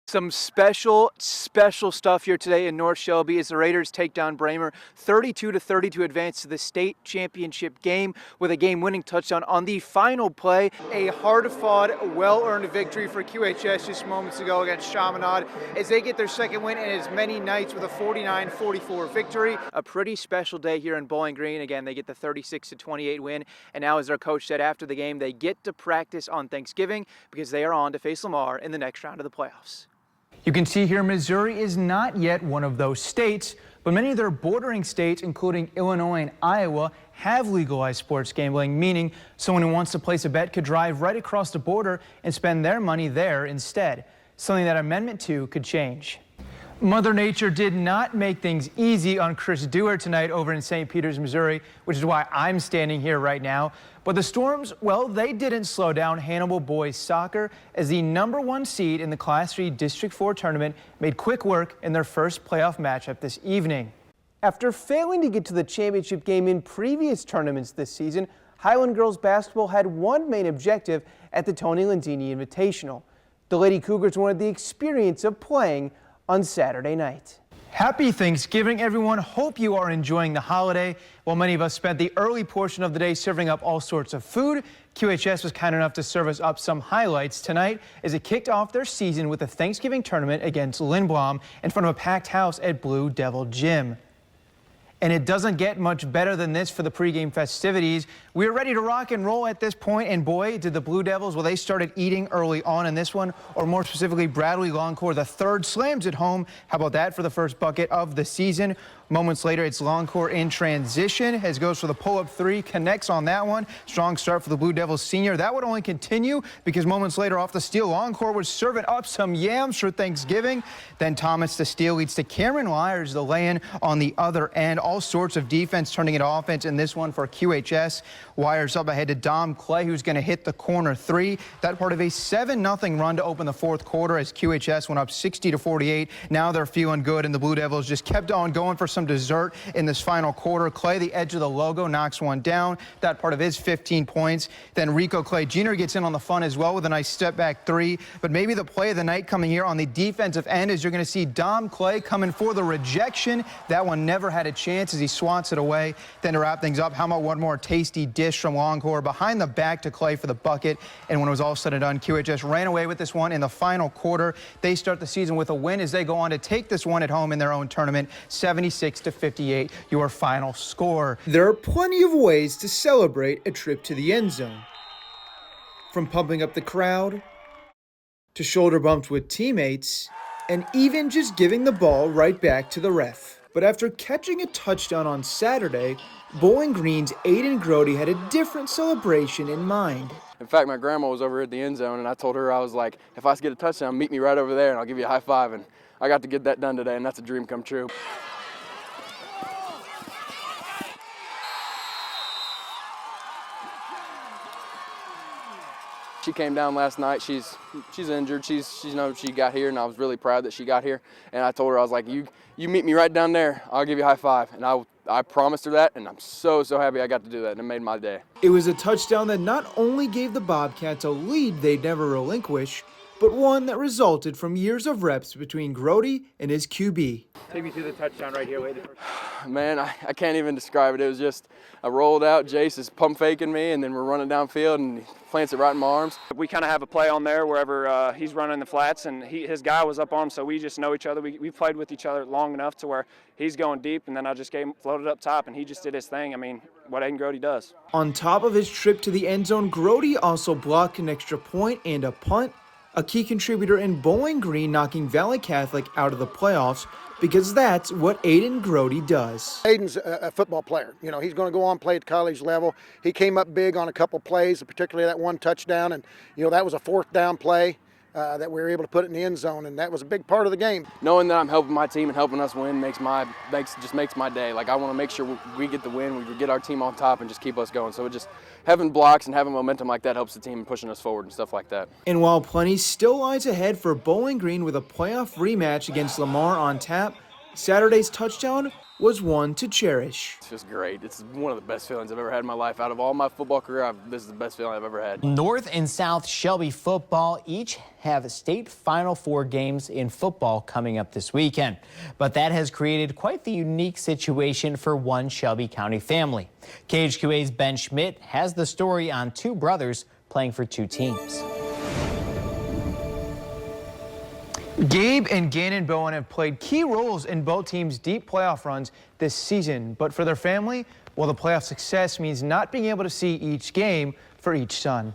Some special stuff here today in North Shelby as the Raiders take down Bramer 32-32, advance to the state championship game with a game-winning touchdown on the final play. A hard-fought, well-earned victory for QHS just moments ago against Chaminade as they get their second win in as many nights with a 49-44 victory. A pretty special day here in Bowling Green. Again, they get the 36-28 win, and now, as their coach said after the game, they get to practice on Thanksgiving because they are on to face Lamar in the next round of the playoffs. You can see here Missouri is not yet one of those states, but many of their bordering states, including Illinois and Iowa, have legalized sports gambling, meaning someone who wants to place a bet could drive right across the border and spend their money there instead, something that Amendment 2 could change. Mother Nature did not make things easy on Chris Dewar tonight over in St. Peters, Missouri, which is why I'm standing here right now. But the Storms, well, they didn't slow down Hannibal boys soccer as the #1 seed in the Class 3 District 4 tournament made quick work in their first playoff matchup this evening. After failing to get to the championship game in previous tournaments this season, Highland girls basketball had one main objective at the Tony Landini Invitational. The Lady Cougars wanted the experience of playing on Saturday night. Happy Thanksgiving, everyone. Hope you are enjoying the holiday. While many of us spent the early portion of the day serving up all sorts of food, QHS was kind enough to serve us up some highlights tonight as it kicked off their season with a Thanksgiving tournament against Lindblom in front of a packed house at Blue Devil Gym. And it doesn't get much better than this for the pregame festivities. We're ready to rock and roll at this point, and boy, did the Blue Devils, well, they started eating early on in this one, or more specifically, Bradley Longcore, the third slams at home. How about that for the first bucket of the season? Moments later, it's Longcore in transition as goes for the pull-up three, connects on that one. Strong start for the Blue Devils senior. That would only continue because moments later off the steal, Longcore was serving up some yams for Thanksgiving. Then Thomas the steal leads to Cameron Lyers, the lay-in on the other end. All sorts of defense turning into offense in this one for QHS. Wires up ahead to Dom Clay, who's going to hit the corner three. That part of a 7-0 run to open the fourth quarter as QHS went up 60-48. Now they're feeling good, and the Blue Devils just kept on going for some dessert in this final quarter. Clay, the edge of the logo, knocks one down. That part of his 15 points. Then Rico Clay Jr. gets in on the fun as well with a nice step back three. But maybe the play of the night coming here on the defensive end is you're going to see Dom Clay coming for the rejection. That one never had a chance as he swats it away. Then to wrap things up, how about one more tasty dish from Longcore behind the back to Clay for the bucket. And when it was all said and done, QHS ran away with this one in the final quarter. They start the season with a win as they go on to take this one at home in their own tournament, 76-58, your final score. There are plenty of ways to celebrate a trip to the end zone. From pumping up the crowd, to shoulder bumps with teammates, and even just giving the ball right back to the ref. But after catching a touchdown on Saturday, Bowling Green's Aiden Grody had a different celebration in mind. In fact, my grandma was over at the end zone, and I told her, I was like, if I get a touchdown, meet me right over there, and I'll give you a high five. And I got to get that done today, and that's a dream come true. She came down last night. She's injured. She got here, and I was really proud that she got here. And I told her, I was like, you meet me right down there. I'll give you a high five. And I promised her that, and I'm so happy I got to do that, and it made my day. It was a touchdown that not only gave the Bobcats a lead they'd never relinquish, but one that resulted from years of reps between Grody and his QB. Take me through the touchdown right here. Man, I can't even describe it. It was just, I rolled out, Jace is pump faking me, and then we're running downfield, and he plants it right in my arms. We kind of have a play on there wherever he's running the flats, and his guy was up on him, so we just know each other. We played with each other long enough to where he's going deep, and then I just floated up top, and he just did his thing. I mean, what Aiden Grody does. On top of his trip to the end zone, Grody also blocked an extra point and a punt, a key contributor in Bowling Green knocking Valley Catholic out of the playoffs, because that's what Aiden Grody does. Aiden's a football player. You know, he's going to go on and play at college level. He came up big on a couple plays, particularly that one touchdown, and that was a fourth down play that we were able to put it in the end zone, and that was a big part of the game. Knowing that I'm helping my team and helping us win makes my day. Like, I want to make sure we get the win, we get our team on top, and just keep us going. So it just having blocks and having momentum like that helps the team and pushing us forward and stuff like that. And while plenty still lies ahead for Bowling Green with a playoff rematch against Lamar on tap, Saturday's touchdown was one to cherish. It's just great. It's one of the best feelings I've ever had in my life. Out of all my football career, this is the best feeling I've ever had. North and South Shelby football each have state Final Four games in football coming up this weekend. But that has created quite the unique situation for one Shelby County family. KHQA's Ben Schmidt has the story on two brothers playing for two teams. Gabe and Gannon Bowen have played key roles in both teams' deep playoff runs this season. But for their family, well, the playoff success means not being able to see each game for each son.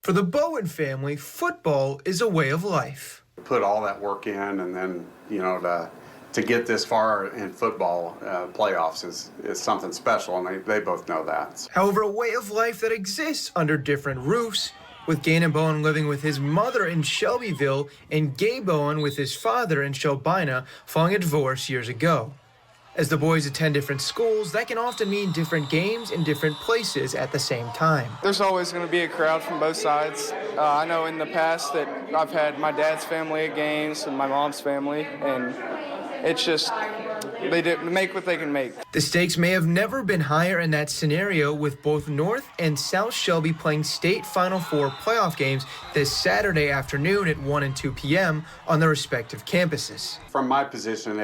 For the Bowen family, football is a way of life. Put all that work in, and then, to get this far in football playoffs is something special, and they both know that. However, a way of life that exists under different roofs, with Gannon Bowen living with his mother in Shelbyville and Gabe Bowen with his father in Shelbina following a divorce years ago. As the boys attend different schools, that can often mean different games in different places at the same time. There's always going to be a crowd from both sides. I know in the past that I've had my dad's family at games and my mom's family, and it's just they make what they can make. The stakes may have never been higher in that scenario, with both North and South Shelby playing state Final Four playoff games this Saturday afternoon at 1 and 2 p.m. on their respective campuses. From my position,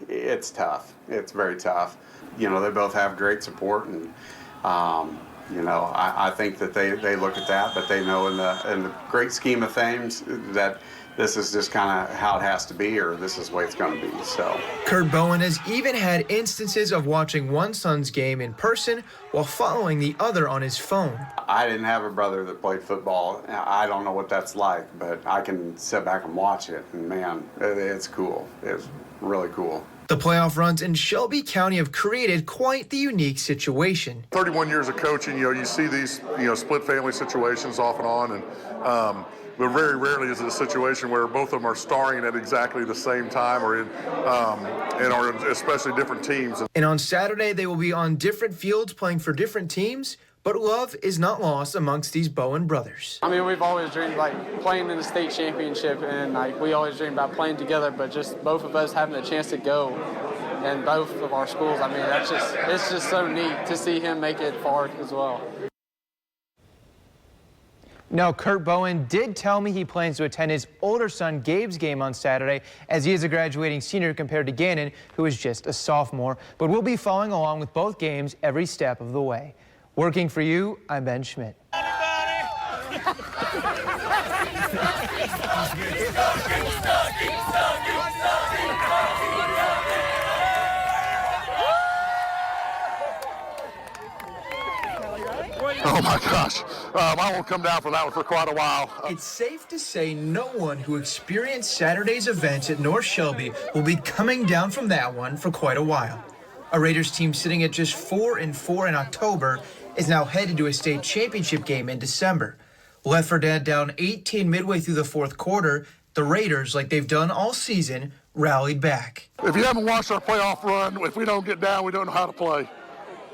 it's tough. It's very tough. They both have great support, and I think that they look at that, but they know in the great scheme of things that this is just kind of how it has to be, or this is the way it's going to be. So Kurt Bowen has even had instances of watching one son's game in person while following the other on his phone. I didn't have a brother that played football. I don't know what that's like, but I can sit back and watch it, and man, it's cool. It's really cool. The playoff runs in Shelby County have created quite the unique situation. 31 years of coaching, you see these, split family situations off and on, and but very rarely is it a situation where both of them are starring at exactly the same time, or are especially different teams. And on Saturday, they will be on different fields playing for different teams, but love is not lost amongst these Bowen brothers. I mean, we've always dreamed playing in the state championship, and we always dreamed about playing together, but just both of us having a chance to go in both of our schools, I mean, it's just so neat to see him make it far as well. Now, Kurt Bowen did tell me he plans to attend his older son Gabe's game on Saturday, as he is a graduating senior compared to Gannon, who is just a sophomore. But we'll be following along with both games every step of the way. Working for you, I'm Ben Schmidt. Oh my gosh, I won't come down for that one for quite a while. It's safe to say no one who experienced Saturday's events at North Shelby will be coming down from that one for quite a while. A Raiders team sitting at just 4-4 in October is now headed to a state championship game in December. Left for dead down 18 midway through the fourth quarter, the Raiders, like they've done all season, rallied back. If you haven't watched our playoff run, if we don't get down, we don't know how to play.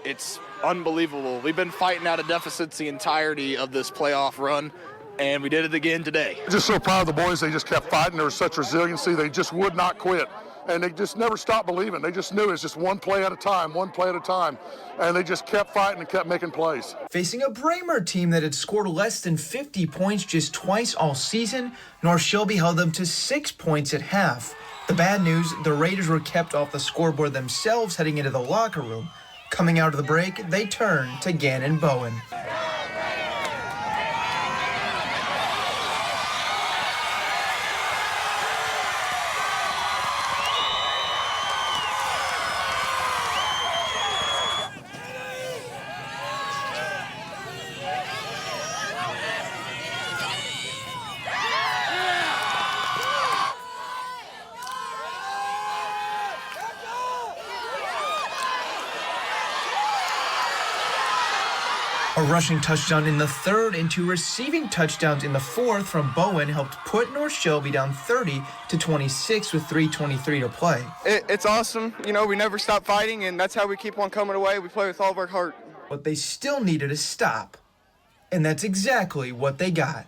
It's unbelievable. We've been fighting out of deficits the entirety of this playoff run, and we did it again today. Just so proud of the boys. They just kept fighting. There was such resiliency. They just would not quit. And they just never stopped believing. They just knew it's just one play at a time, one play at a time. And they just kept fighting and kept making plays. Facing a Bramer team that had scored less than 50 points just twice all season, North Shelby held them to 6 points at half. The bad news, the Raiders were kept off the scoreboard themselves heading into the locker room. Coming out of the break, they turned to Gannon Bowen. A rushing touchdown in the third and two receiving touchdowns in the fourth from Bowen helped put North Shelby down 30-26 with 3:23 to play. It's awesome. We never stop fighting, and that's how we keep on coming away. We play with all of our heart. But they still needed a stop, and that's exactly what they got.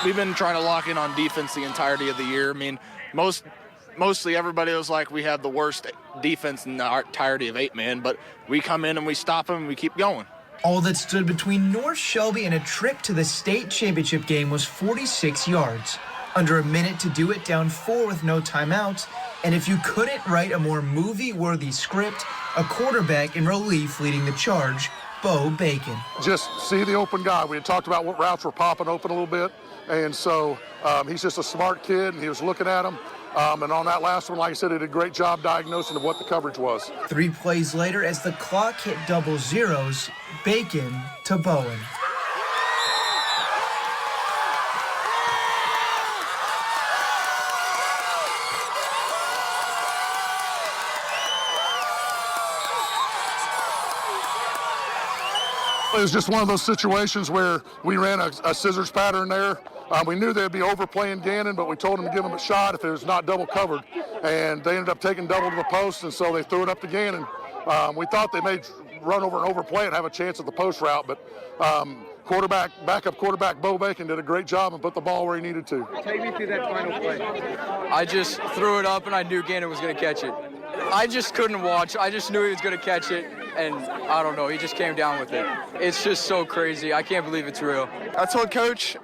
we've been trying to lock in on defense the entirety of the year. I mean, mostly everybody was like we have the worst defense in the entirety of 8-man, but we come in and we stop them and we keep going. All that stood between North Shelby and a trip to the state championship game was 46 yards. Under a minute to do it, down 4 with no timeouts. And if you couldn't write a more movie-worthy script, a quarterback in relief leading the charge, Bo Bacon. Just see the open guy. We had talked about what routes were popping open a little bit. And so he's just a smart kid, and he was looking at him. And on that last one, like I said, he did a great job diagnosing of what the coverage was. 3 plays later, as the clock hit double zeros, Bacon to Bowen. It was just one of those situations where we ran a scissors pattern there. We knew they'd be overplaying Gannon, but we told them to give him a shot if it was not double covered. And they ended up taking double to the post, and so they threw it up to Gannon. We thought they may run over and overplay and have a chance at the post route, but backup quarterback Bo Bacon did a great job and put the ball where he needed to. Take me through that final play. I just threw it up and I knew Gannon was going to catch it. I just couldn't watch. I just knew he was going to catch it, and I don't know, he just came down with it. It's just so crazy. I can't believe it's real. I told Coach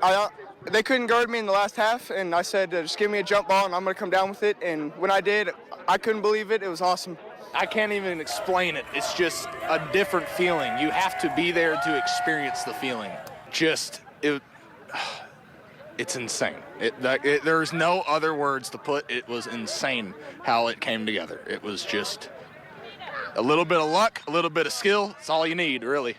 they couldn't guard me in the last half, and I said, just give me a jump ball and I'm going to come down with it. And when I did, I couldn't believe it. It was awesome. I can't even explain it. It's just a different feeling. You have to be there to experience the feeling. It's insane. There's no other words to put. It was insane how it came together. It was just a little bit of luck, a little bit of skill. It's all you need, really.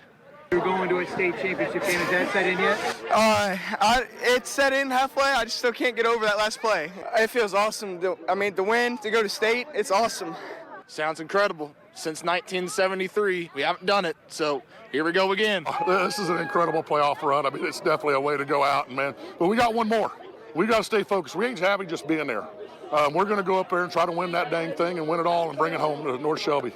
You're going to a state championship game. Is that set in yet? It's set in halfway. I just still can't get over that last play. It feels awesome. The win, to go to state, it's awesome. Sounds incredible. Since 1973, we haven't done it, so here we go again. This is an incredible playoff run. I mean, it's definitely a way to go out, man. But we got one more. We got to stay focused. We ain't happy just being there. We're going to go up there and try to win that dang thing and win it all and bring it home to North Shelby.